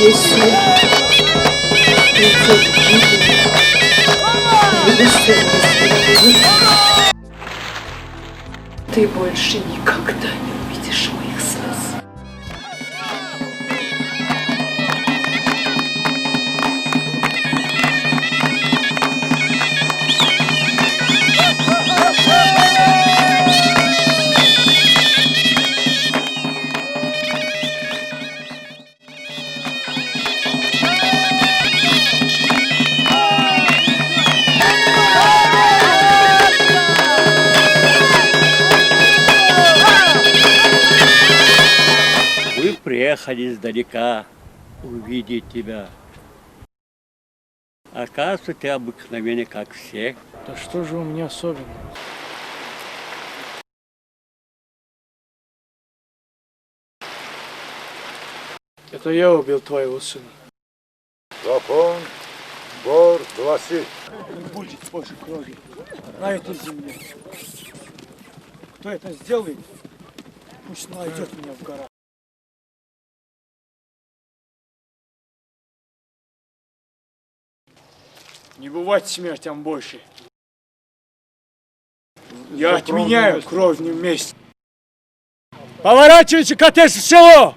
Если придет гибель, выпустят ты больше никогда не увидишь моих слез. Вы приехали издалека увидеть тебя. Оказывается, ты обыкновенный, как все. Да что же у меня особенного? Это я убил твоего сына. Закон гор гласит. Не будет больше крови на этой земле. Кто это сделает, пусть найдет меня в горах. Не бывать смертям больше. Я отменяю кровную месть. Поворачивайте коттедж в село!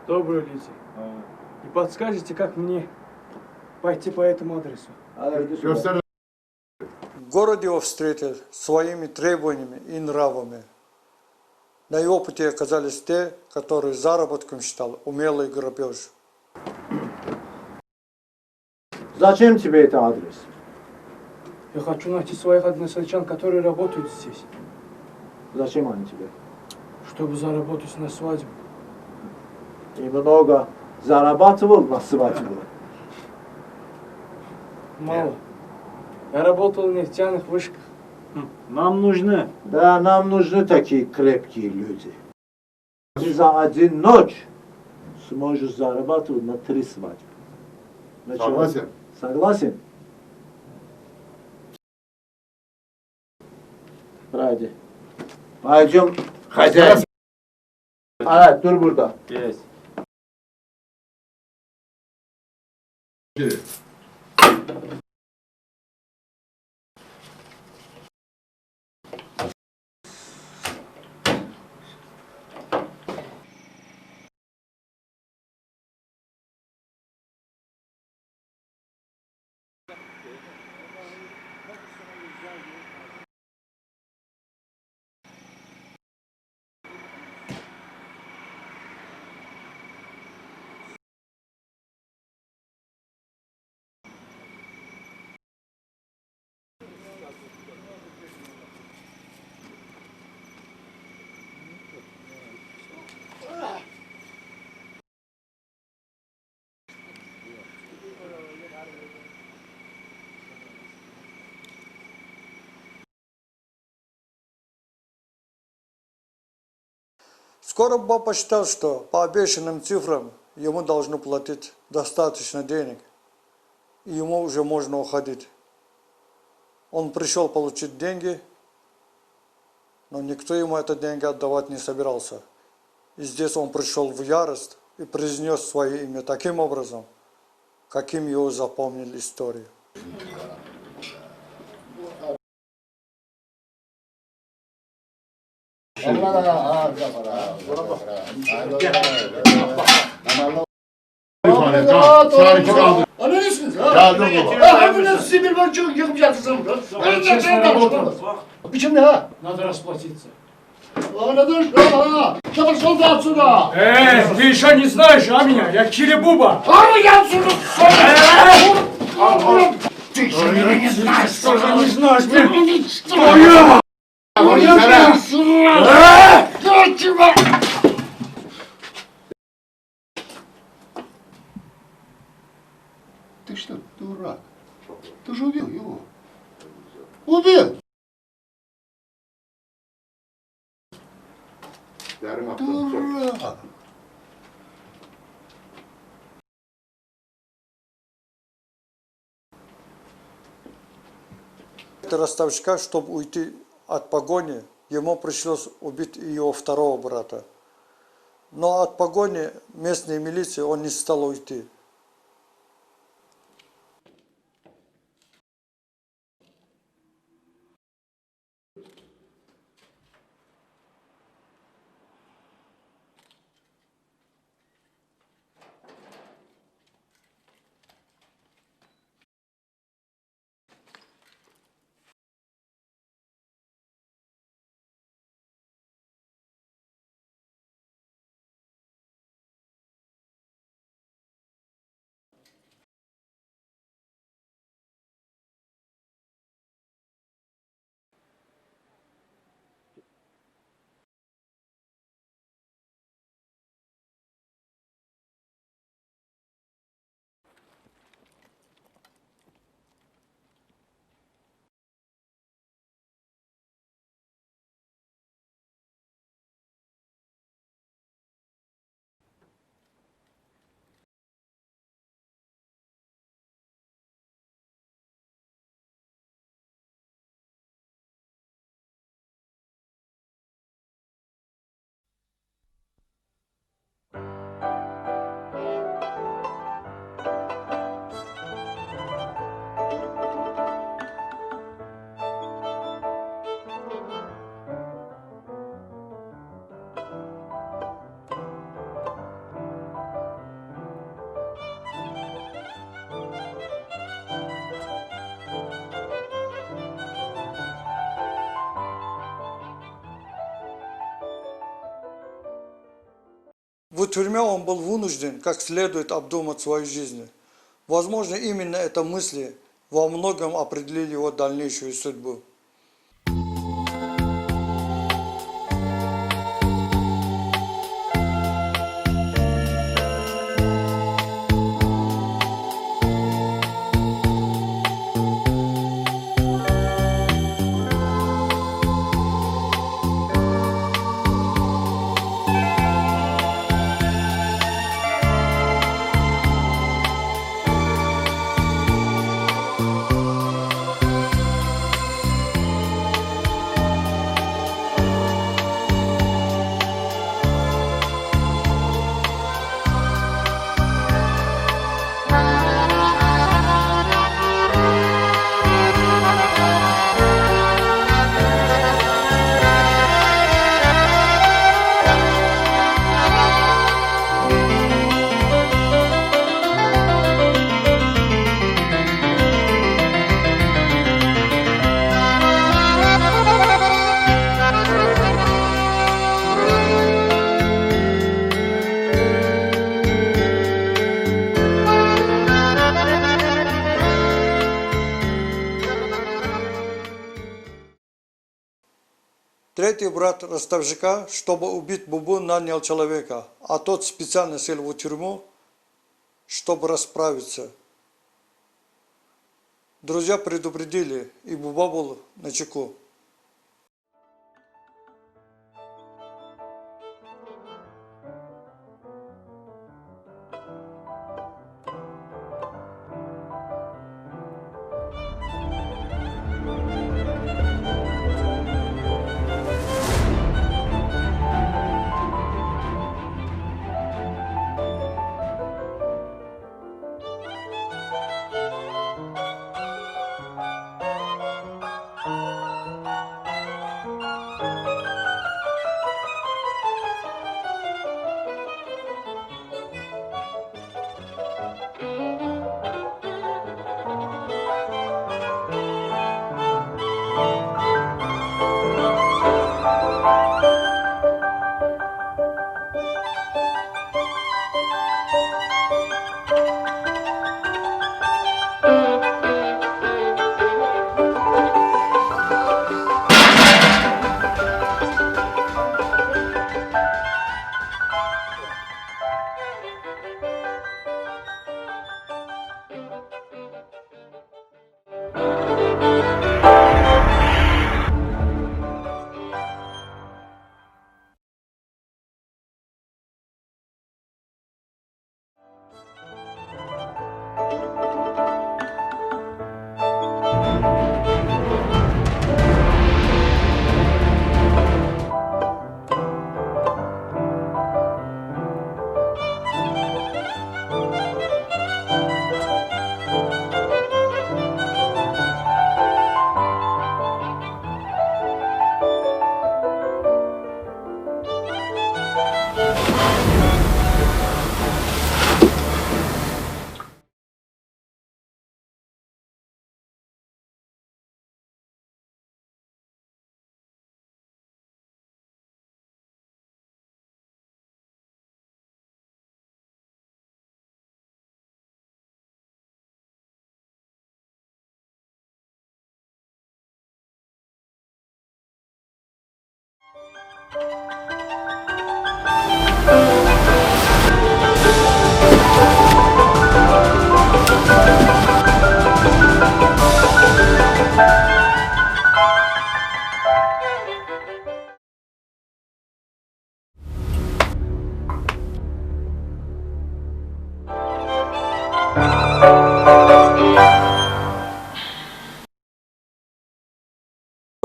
Добрый Лидия. Не подскажете, как мне пойти по этому адресу? В городе его встретил своими требованиями и нравами. На его пути оказались те, которые заработком считал умелый грабеж. Зачем тебе это адрес? Я хочу найти своих односельчан, которые работают здесь, Зачем они тебе? чтобы заработать на свадьбу. И много зарабатывал на свадьбу. Мало. Я работал в нефтяных вышках. Нам нужны. Да, нам нужны такие крепкие люди. Ты за один ночь сможешь зарабатывать на 3 свадьбы. Согласен. Согласен? Ради. Пойдем, хозяин. Aa, dur burada. Есть. Скоро Боб посчитал, что по обещанным цифрам ему должно платить достаточно денег, и ему уже можно уходить. Он пришел получить деньги, но никто ему эти деньги отдавать не собирался. И здесь он пришел в ярость и произнес свое имя таким образом, каким его запомнили историю. Sanki kaldı. Anlıyorsunuz ha? Geldim baba. Ha bunu size bir var çok yıkacaksınız burada. Biçim ne ha? Надо расплатиться. Anladın? Ha. Çabuk solda отсюда. Ты еще не знаешь, а меня? Я Кирибуба. Arı yansın. Ты еще не знаешь, что же Не знаешь, ты блин. не знаешь. Я тебя... Ты что, дурак? Ты же убил его. Убил! Yarım haftalık çok. Дурак! Ростовщика, чтобы уйти от погони, ему пришлось убить его второго брата. Но от погони местной милиции он не стал уйти. В тюрьме он был вынужден как следует обдумать свою жизнь. Возможно, именно это мысли во многом определили его дальнейшую судьбу. Третий брат ростовщика, чтобы убить Бубу, нанял человека, а тот специально сел в тюрьму, чтобы расправиться. Друзья предупредили, и Буба был начеку.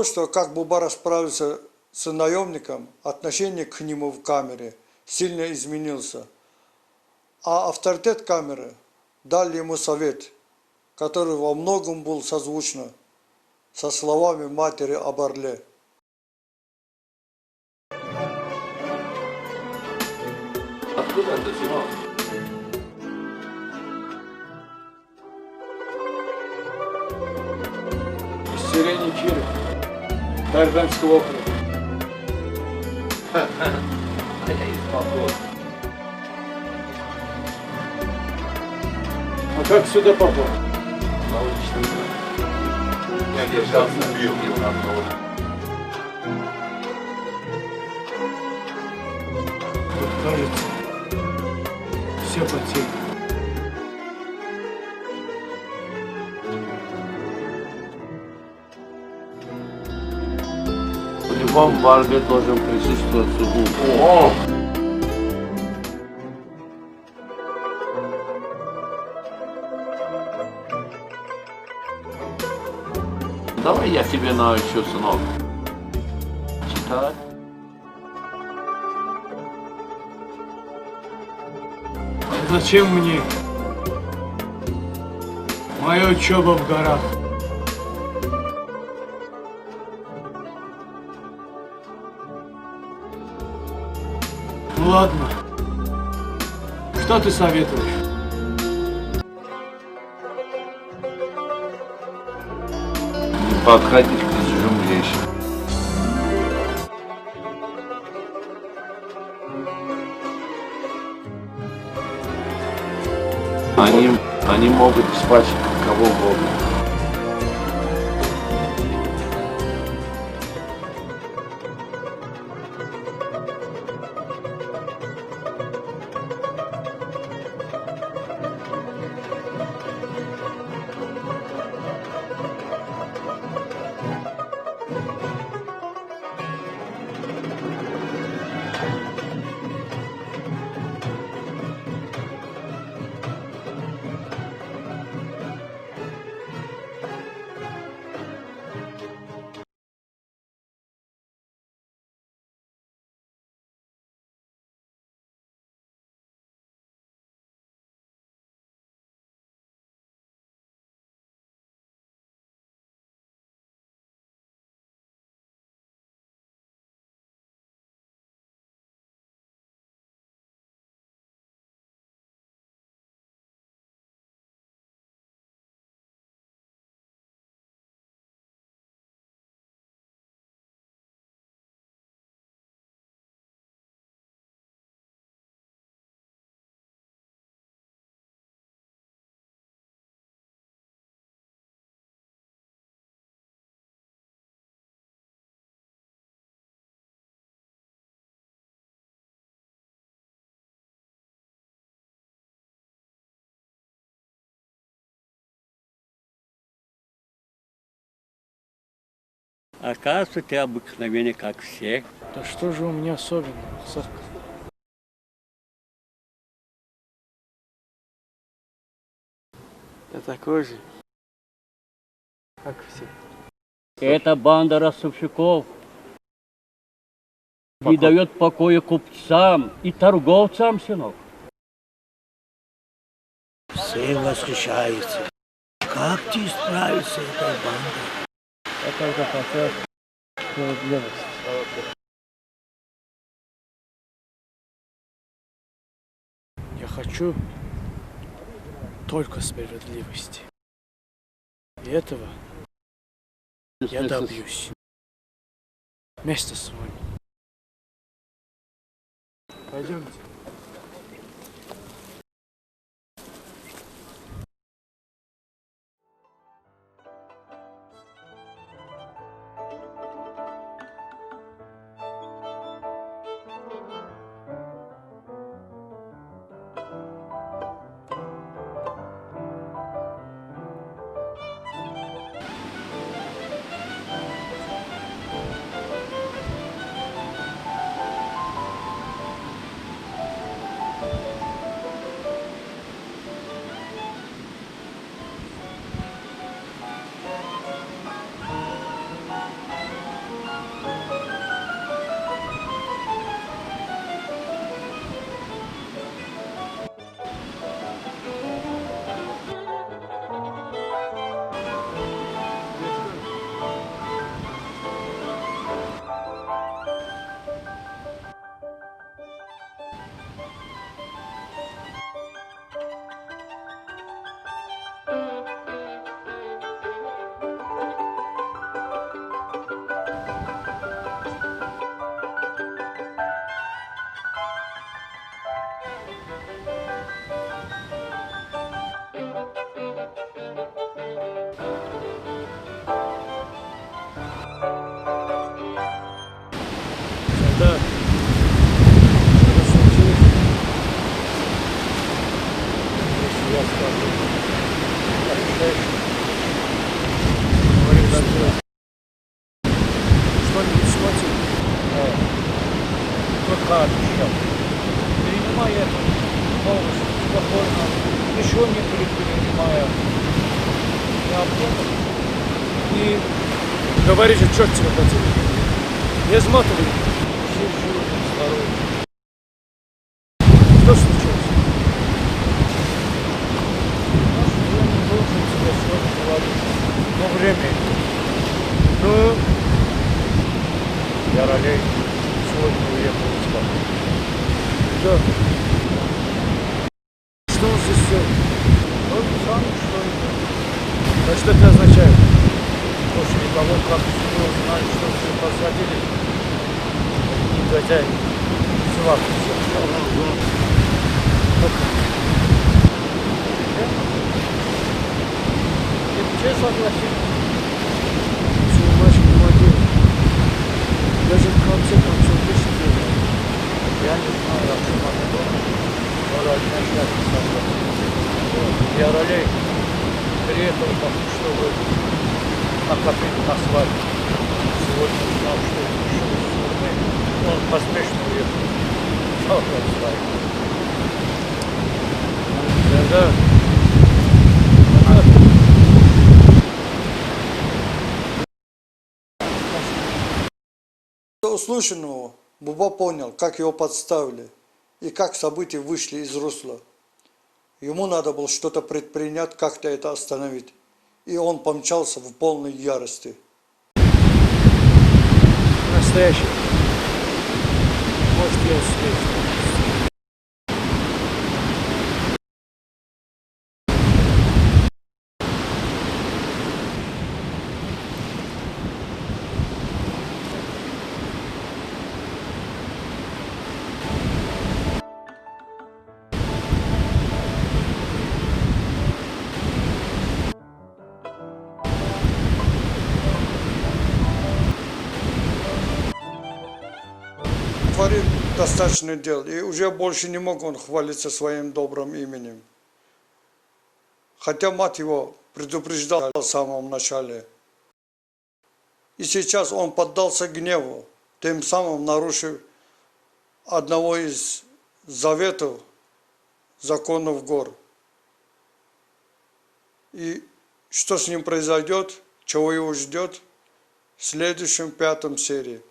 Что как Буба расправился с наемником, отношение к нему в камере сильно изменился. А авторитет камеры дал ему совет, который во многом был созвучно со словами матери об орле. Откуда это, сынок? Из селения Киры, Дарганского округа. А я из Молдовы. А как сюда попал? Научный. Я держался, бил на ногу. Тут, кажется, все потери. В любом борьбе должен присутствовать сугуб. О! Давай я тебе научу, сынок. Читать. Зачем мне моя учеба в горах? Ну ладно. Что ты советуешь? Не подходить к чужим вещам. Они могут испачкать кого угодно. Оказывается, ты обыкновенный, как все. Да что же у меня особенного, Сашка? Я такой же, как все. Это банда ростовщиков не дает покоя купцам и торговцам, сынок. Все восхищаются. Как ты справишься с этой бандой? Я только хотел справедливости. Я хочу только справедливости. И этого я добьюсь. Вместе с вами. Пойдемте. Говори же, черт тебя подери. Не изматывай. Что случилось? Но время. Ну, я ролей сегодня уехал из Москвы. Да. Что он здесь все? Он сам что это? А что это означает? После того, как все узнали, что все посадили, негодяй, сват все. Все согласились. Все, мальчик, помоги. Даже в конце концов вышли. Я не знаю, о чем она думает. Но родня счастье согласилась. Я ролей приехал, чтобы накопить на свадьбу. Сегодня узнал, что ушел из тюрьмы. Он поспешно уехал. Жалко свадьбу. Да. До услышанного Буба понял, как его подставили и как события вышли из русла. Ему надо было что-то предпринять, как-то это остановить. И он помчался в полной ярости. Настоящий. Может, я успею. Творил достаточно дел, и уже больше не мог он хвалиться своим добрым именем. Хотя мать его предупреждала в самом начале. И сейчас он поддался гневу, тем самым нарушив одного из заветов законов гор. И что с ним произойдет, чего его ждет в следующем 5 серии.